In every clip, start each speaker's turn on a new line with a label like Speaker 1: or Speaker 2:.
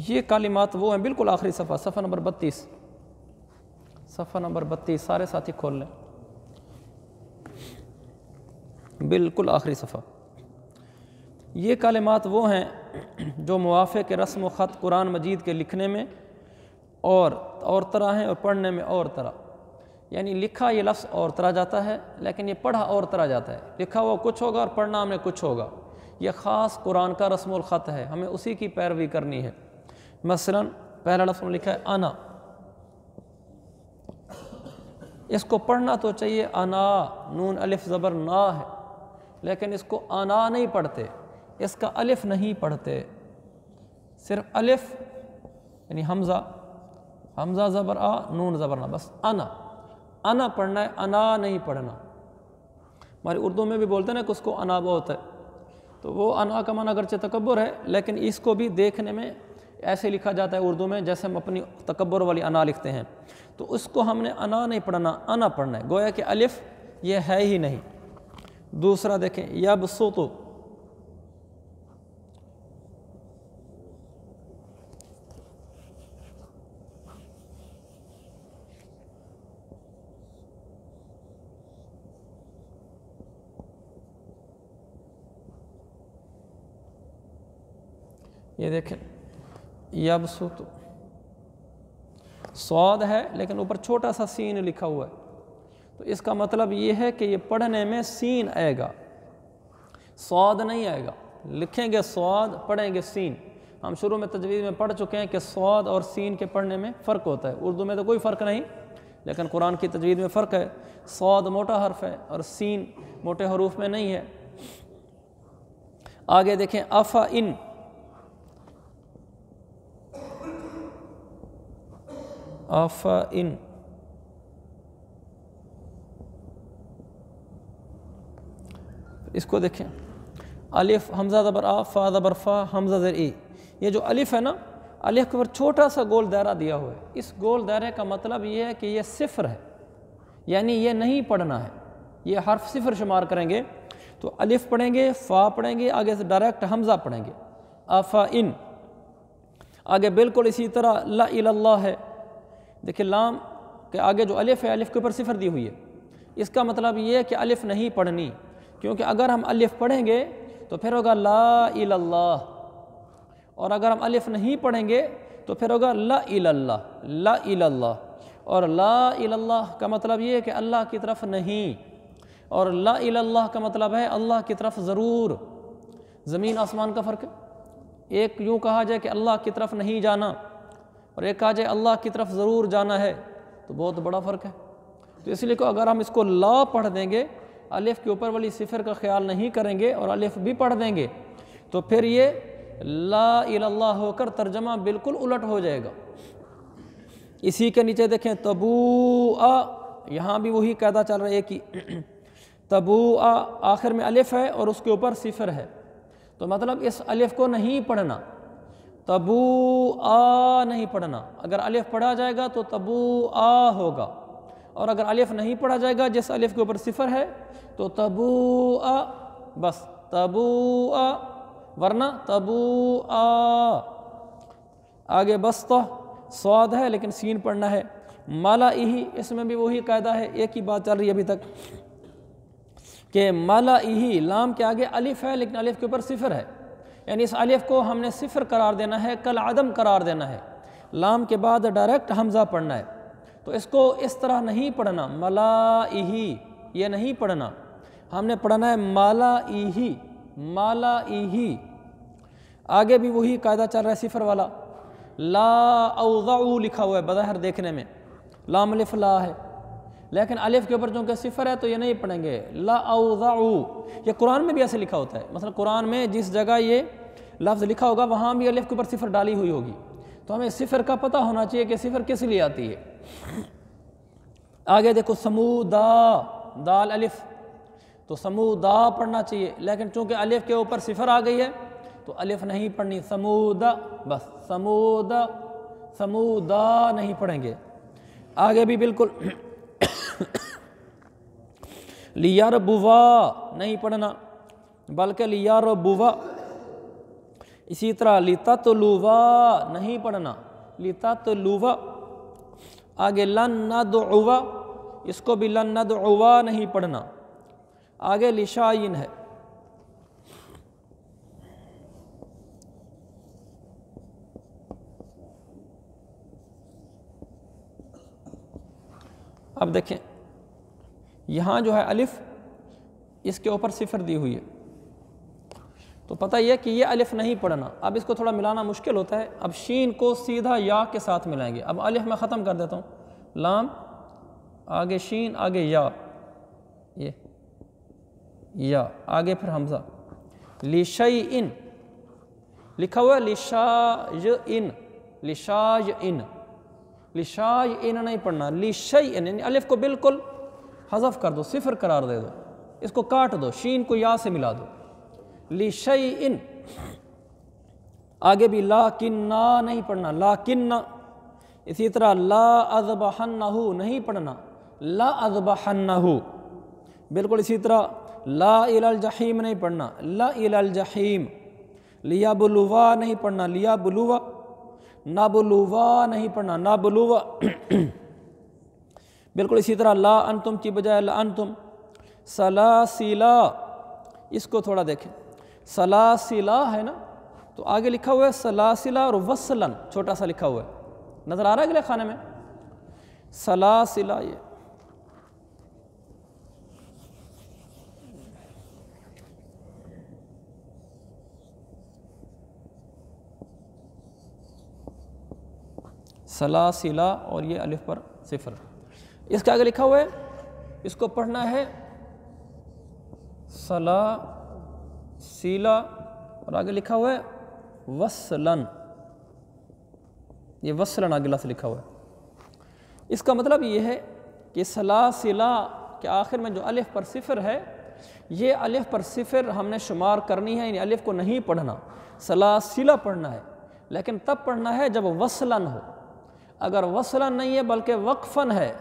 Speaker 1: یہ کلمات وہ ہیں، بالکل آخری صفحہ، صفحہ نمبر 32، صفحہ نمبر 32، سارے ساتھی کھول لیں، بالکل آخری صفحہ۔ یہ کلمات وہ ہیں جو موافق رسم و خط قرآن مجید کے لکھنے میں اور طرح ہیں اور پڑھنے میں اور طرح، یعنی لکھا یہ لفظ اور طرح جاتا ہے لیکن یہ پڑھا اور طرح جاتا ہے، لکھا ہوا کچھ ہوگا اور پڑھنا ہم نے کچھ ہوگا۔ یہ خاص قرآن کا رسم الخط ہے، ہمیں اسی کی پیروی کرنی ہے۔ مثلا پہلا لفظ لکھا ہے انا، اس کو پڑھنا تو چاہیے انا، نون الف زبر نا ہے، لیکن اس کو انا نہیں پڑھتے، اس کا الف نہیں پڑھتے، صرف الف یعنی حمزہ، حمزہ زبر آ، نون زبر نا، بس انا، انا پڑھنا ہے، انا نہیں پڑھنا۔ ہماری اردو میں بھی بولتے ہیں نا کہ اس کو انا بہت ہے، تو وہ انا کا معنی اگرچہ تکبر ہے لیکن اس کو بھی دیکھنے میں ایسے لکھا جاتا ہے اردو میں جیسے ہم اپنی تکبر والی انا لکھتے ہیں، تو اس کو ہم نے انا نہیں پڑھنا، انا پڑھنا ہے، گویا کہ الف یہ ہے ہی نہیں۔ دوسرا دیکھیں یبسطو، یہ دیکھیں یبسط، صاد ہے لیکن اوپر چھوٹا سا سین لکھا ہوا ہے، تو اس کا مطلب یہ ہے کہ یہ پڑھنے میں سین آئے گا، صاد نہیں آئے گا، لکھیں گے صاد، پڑھیں گے سین۔ ہم شروع میں تجوید میں پڑھ چکے ہیں کہ صاد اور سین کے پڑھنے میں فرق ہوتا ہے، اردو میں تو کوئی فرق نہیں لیکن قرآن کی تجوید میں فرق ہے، صاد موٹا حرف ہے اور سین موٹے حروف میں نہیں ہے۔ آگے دیکھیں افا ان، افا ان، اس کو دیکھیں الف حمزہ زبر آ، فا زبر فا، حمزہ زبر ای، یہ جو الف ہے نا، الف کے اوپر چھوٹا سا گول دائرہ دیا ہوا ہے، اس گول دائرے کا مطلب یہ ہے کہ یہ صفر ہے، یعنی یہ نہیں پڑھنا ہے، یہ حرف صفر شمار کریں گے تو الف پڑھیں گے، فا پڑھیں گے، آگے سے ڈائریکٹ حمزہ پڑھیں گے، افا ان۔ آگے بالکل اسی طرح لا الا اللہ ہے، دیکھیں لام کے آگے جو الف ہے، الف کے اوپر صفر دی ہوئی ہے، اس کا مطلب یہ ہے کہ الف نہیں پڑھنی، کیونکہ اگر ہم الف پڑھیں گے تو پھر ہوگا لا الا اللہ، اور اگر ہم الف نہیں پڑھیں گے تو پھر ہوگا لا الا اللہ، لا الا اللہ، اور لا الا اللہ کا مطلب یہ ہے کہ اللہ کی طرف نہیں، اور لا الا اللہ کا مطلب ہے اللہ کی طرف ضرور۔ زمین آسمان کا فرق ہے، ایک یوں کہا جائے کہ اللہ کی طرف نہیں جانا اور ایک کہا جائے اللہ کی طرف ضرور جانا ہے، تو بہت بڑا فرق ہے۔ تو اس لیے کہ اگر ہم اس کو لا پڑھ دیں گے، الف کے اوپر والی صفر کا خیال نہیں کریں گے اور الف بھی پڑھ دیں گے تو پھر یہ لا الا اللہ ہو کر ترجمہ بالکل الٹ ہو جائے گا۔ اسی کے نیچے دیکھیں تبوء، یہاں بھی وہی قاعدہ چل رہا ہے کہ تبوء آخر میں الف ہے اور اس کے اوپر صفر ہے، تو مطلب اس الف کو نہیں پڑھنا، تبوء نہیں پڑھنا، اگر الف پڑھا جائے گا تو تبوء ہوگا، اور اگر الف نہیں پڑھا جائے گا جس الف کے اوپر صفر ہے تو تبوء، بس تبوء، ورنہ تبوء۔ آگے بسطہ، صاد ہے لیکن سین پڑھنا ہے، ملئہ، اس میں بھی وہی قاعدہ ہے، ایک ہی بات چل رہی ہے ابھی تک کہ ملئہ، لام کے آگے الف ہے لیکن الف کے اوپر صفر ہے، یعنی اس الف کو ہم نے صفر قرار دینا ہے، کل عدم قرار دینا ہے، لام کے بعد ڈائریکٹ حمزہ پڑھنا ہے، تو اس کو اس طرح نہیں پڑھنا، ملائہ یہ نہیں پڑھنا، ہم نے پڑھنا ہے ملائہ، ملائہ۔ آگے بھی وہی قاعدہ چل رہا ہے صفر والا، لا اوضع لکھا ہوا ہے بظاہر دیکھنے میں، لام الف لا ہے لیکن الف کے اوپر چونکہ صفر ہے تو یہ نہیں پڑھیں گے، لا اوضع، یہ قرآن میں بھی ایسے لکھا ہوتا ہے، مثلا قرآن میں جس جگہ یہ لفظ لکھا ہوگا وہاں بھی الف کے اوپر صفر ڈالی ہوئی ہوگی، تو ہمیں صفر کا پتہ ہونا چاہیے کہ صفر کس لیے آتی ہے۔ آگے دیکھو سمودا، دال الف، تو سمودا پڑھنا چاہیے لیکن چونکہ الف کے اوپر صفر آ گئی ہے تو الف نہیں پڑھنی، سمودا، بس سمودا، سمودا نہیں پڑھیں گے۔ آگے بھی بالکل لیربوا نہیں پڑھنا بلکہ لیربوا، اسی طرح لتطلوا نہیں پڑھنا، لتطلوا۔ آگے لن ندعوا، اس کو بھی لن ندعوا نہیں پڑھنا۔ آگے لشاین ہے، اب دیکھیں یہاں جو ہے الف اس کے اوپر صفر دی ہوئی ہے، تو پتہ یہ کہ یہ الف نہیں پڑھنا۔ اب اس کو تھوڑا ملانا مشکل ہوتا ہے، اب شین کو سیدھا یا کے ساتھ ملائیں گے۔ اب الف میں ختم کر دیتا ہوں، لام آگے شین آگے یا، یہ یا آگے پھر حمزہ، لشیئن لکھا ہوا ہے لشاجئن، لشاجئن، لشاجئن نہیں پڑھنا، لشیئن یعنی الف کو بالکل حذف کر دو، صفر قرار دے دو، اس کو کاٹ دو، شین کو یا سے ملا دو، لشیئن۔ آگے بھی لاکننا نہیں پڑھنا، لاکننا۔ اسی طرح لا اذبحنہ نہیں پڑھنا، لا اذبحنہ۔ بالکل اسی طرح لا الی الجحیم نہیں پڑھنا، لا الی الجحیم۔ لیبلوا نہیں پڑھنا، لیبلوا۔ نبلوا نہیں پڑھنا، نبلوا۔ بالکل اسی طرح لا انتم کی بجائے لا انتم۔ سلاسلا، اس کو تھوڑا دیکھیں، سلاسلا ہے نا، تو آگے لکھا ہوا ہے سلاسلا اور وصلن چھوٹا سا لکھا ہوا ہے، نظر آ رہا ہے اگلے خانے میں؟ سلاسلا، یہ سلاسلا اور یہ الف پر صفر۔ اس کے آگے لکھا ہوا ہے، اس کو پڑھنا ہے سلاسلا اور آگے لکھا ہوا ہے وصلن، یہ وصلن آگے لفظ لکھا ہوا ہے۔ اس کا مطلب یہ ہے کہ سلاسلا کے آخر میں جو الف پر صفر ہے، یہ الف پر صفر ہم نے شمار کرنی ہے، یعنی الف کو نہیں پڑھنا، سلاسلا پڑھنا ہے، لیکن تب پڑھنا ہے جب وصلن ہو۔ اگر وصلن نہیں ہے بلکہ وقفن ہے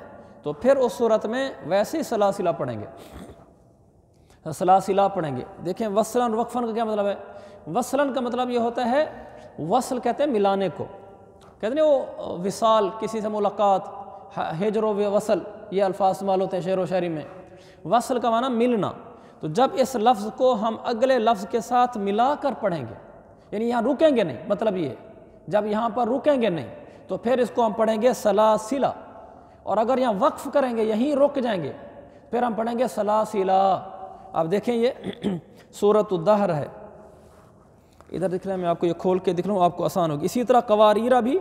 Speaker 1: تو پھر اس صورت میں ویسے ہی سلاسلا پڑھیں گے، سلاسلا پڑھیں گے۔ دیکھیں وصلن وقفن کا کیا مطلب ہے؟ وصلن کا مطلب یہ ہوتا ہے، وصل کہتے ہیں ملانے کو، کہتے ہیں وہ وصال، کسی سے ملاقات، ہجر و وصل، یہ الفاظ استعمال ہوتے ہیں شعر و شاعری میں۔ وصل کا معنی ملنا، تو جب اس لفظ کو ہم اگلے لفظ کے ساتھ ملا کر پڑھیں گے، یعنی یہاں رکیں گے نہیں، مطلب یہ ہے جب یہاں پر رکیں گے نہیں تو پھر اس کو ہم پڑھیں گے سلاسلا، اور اگر یہاں وقف کریں گے یہیں رک جائیں گے پھر ہم پڑھیں گے سلاسلا۔ اب دیکھیں یہ سورۃ الدہر ہے، ادھر دکھ رہا ہے، میں آپ کو یہ کھول کے دکھ رہا ہوں، آپ کو آسان ہوگی۔ اسی طرح قواریرہ بھی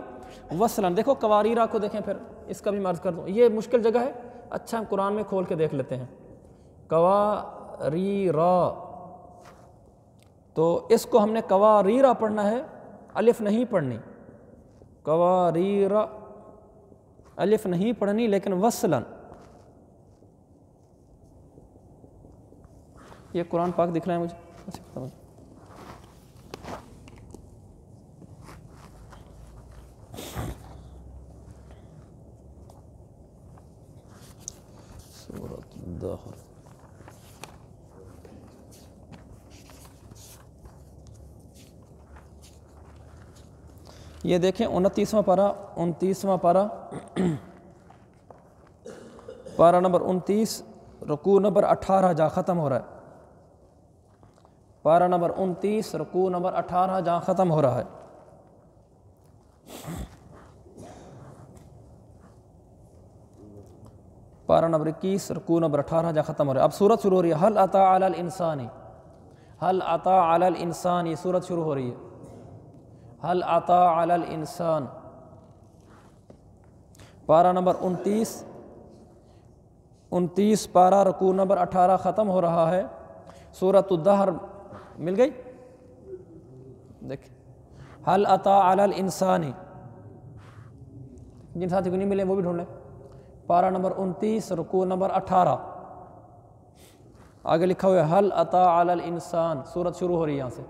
Speaker 1: وصلن، دیکھو قواریرہ کو دیکھیں، پھر اس کا بھی مرض کر دوں، یہ مشکل جگہ ہے، اچھا ہم قرآن میں کھول کے دیکھ لیتے ہیں۔ قواریرہ، تو اس کو ہم نے قواریرہ پڑھنا ہے، الف نہیں پڑھنی، قواریرہ الف نہیں پڑھنی لیکن وصلن۔ یہ قرآن پاک دکھ رہا ہے مجھے، سورۃ الدہر، یہ دیکھیں 29واں پارہ، 29واں پارہ، پارہ نمبر 29، رکوع نمبر 18 جہاں ختم ہو رہا ہے، پارہ نمبر 29 رکوع نمبر 18 جہاں ختم ہو رہا ہے۔ پارہ نمبر 21 رکوع نمبر 18 جہاں ختم ہو رہا ہے۔ اب سورت شروع ہو رہی ہے، هل اتى على الانسان، هل اتى على الانسان، یہ سورت شروع ہو رہی ہے، هل اتى على الانسان۔ پارہ نمبر 29 پارہ رکوع نمبر 18 ختم ہو رہا ہے، سورۃ الدہر مل گئی؟ دیکھیں هل اتى على الانسان، جن ساتھی کو نہیں ملے وہ بھی ڈھونڈ لیں۔ پارہ نمبر 29 رکوع نمبر 18، آگے لکھا ہوا ہے هل اتى على الانسان، سورت شروع ہو رہی ہے یہاں سے۔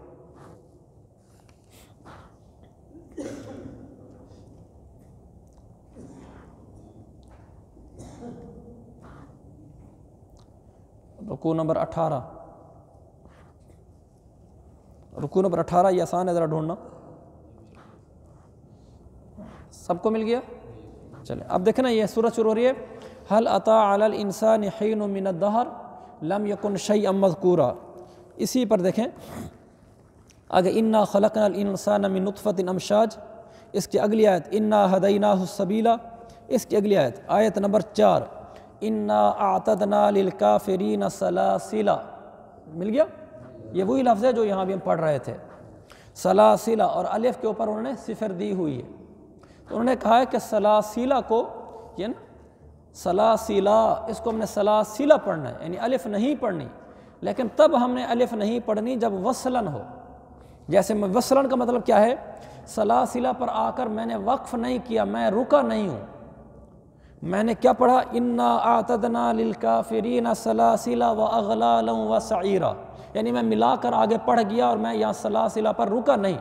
Speaker 1: رکوع نمبر 18، رکوع نمبر 18 یہ آسان ہے ذرا ڈھونڈنا. سب کو مل گیا؟ چلیں اب دیکھیں نا یہ سورۃ شروع ہو رہی ہے هل اتى على الانسان حين من الدهر لم يكن شيئا مذكورا. اسی پر دیکھیں آگے انا خلقنا الانسان من نطفة امشاج، اس کی اگلی آیت انا ہدیناہ السبیل، اس کی اگلی آیت آیت نمبر 4 انا اعتدنا للکافرین سلاسل. مل گیا؟ یہ وہی لفظ ہے جو یہاں بھی ہم پڑھ رہے تھے. سلاسل اور الف کے اوپر انہوں نے صفر دی ہوئی ہے، تو انہوں نے کہا ہے کہ سلاسلہ کو یہ نا سلاسلہ، اس کو ہم نے سلاسلہ پڑھنا ہے، یعنی الف نہیں پڑھنی. لیکن تب ہم نے الف نہیں پڑھنی جب وصلاً ہو. جیسے وصلاً کا مطلب کیا ہے؟ سلاسلہ پر آ کر میں نے وقف نہیں کیا، میں رکا نہیں ہوں. میں نے کیا پڑھا؟ انا اعتدنا للکافرین سلاسل واغلالا وسعیرا، یعنی میں ملا کر آگے پڑھ گیا اور میں یہاں سلاسلہ پر رکا نہیں.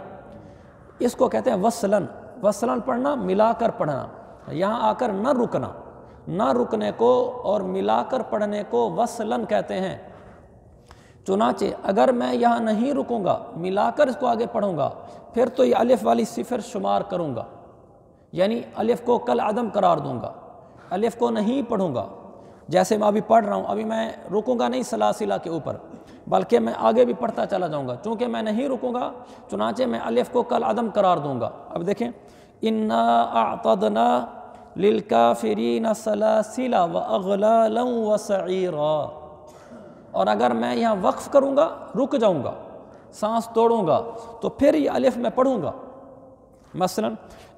Speaker 1: اس کو کہتے ہیں وصلاً. وصلاً پڑھنا، ملا کر پڑھنا، یہاں آ کر نہ رکنا. نہ رکنے کو اور ملا کر پڑھنے کو وصلاً کہتے ہیں. چنانچہ اگر میں یہاں نہیں رکوں گا، ملا کر اس کو آگے پڑھوں گا، پھر تو یہ الف والی صفر شمار کروں گا، یعنی الف کو کل عدم قرار دوں گا، الف کو نہیں پڑھوں گا. جیسے میں ابھی پڑھ رہا ہوں، ابھی میں رکوں گا نہیں سلاسلہ کے اوپر، بلکہ میں آگے بھی پڑھتا چلا جاؤں گا. چونکہ میں نہیں رکوں گا چنانچہ میں الف کو کل عدم قرار دوں گا. اب دیکھیں انا اعتدنا للکافرین سلاسل واغلالا وسعیرا. اور اگر میں یہاں وقف کروں گا، رک جاؤں گا، سانس توڑوں گا، تو پھر یہ الف میں پڑھوں گا. مثلا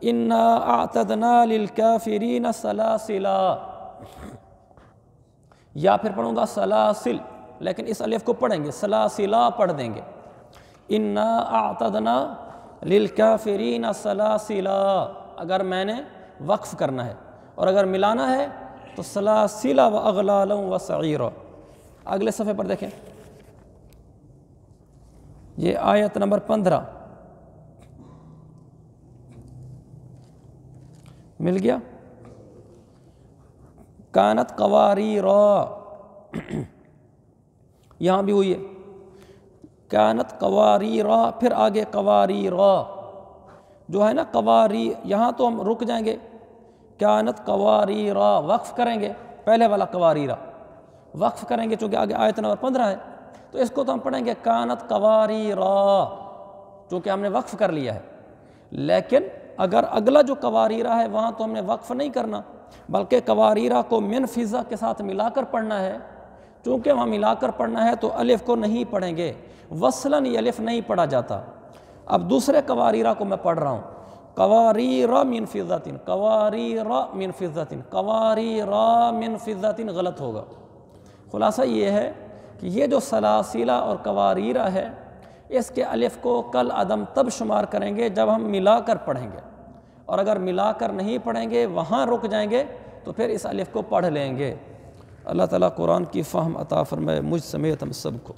Speaker 1: انا اعتدنا للکافرین سلاسلا، یا پھر پڑھوں گا سلاسل، لیکن اس الف کو پڑھیں گے، سلاسلا پڑھ دیں گے. انا اعتدنا للکافرین سلاسلا اگر میں نے وقف کرنا ہے، اور اگر ملانا ہے تو سلاسل واغلالا وسعیرا. اگلے صفحے پر دیکھیں، یہ آیت نمبر 15 مل گیا. کانت قواریرا، یہاں بھی ہوئی ہے کانت قواریرا، پھر آگے قواریرا جو ہے نا قواری، یہاں تو ہم رک جائیں گے. کانت قواریرا وقف کریں گے، پہلے والا قواریرا وقف کریں گے چونکہ آگے آیت نمبر 15 ہے، تو اس کو تو ہم پڑھیں گے کانت قواریرا چونکہ ہم نے وقف کر لیا ہے. لیکن اگر اگلا جو قواریرا ہے وہاں تو ہم نے وقف نہیں کرنا، بلکہ قواریرا کو من فضہ کے ساتھ ملا کر پڑھنا ہے. چونکہ وہاں ملا کر پڑھنا ہے تو الف کو نہیں پڑھیں گے، وصلاً یہ الف نہیں پڑھا جاتا. اب دوسرے قواریرا کو میں پڑھ رہا ہوں، قواریرا من فضۃ، قواریرا من فضۃ، قواریرا من فضۃ غلط ہوگا. خلاصہ یہ ہے کہ یہ جو سلاسلہ اور قواریرا ہے، اس کے الف کو کل عدم تب شمار کریں گے جب ہم ملا کر پڑھیں گے، اور اگر ملا کر نہیں پڑھیں گے، وہاں رک جائیں گے، تو پھر اس الف کو پڑھ لیں گے. اللہ تعالیٰ قرآن کی فہم عطا فرمائے مجھ سمیت ہم سب کو.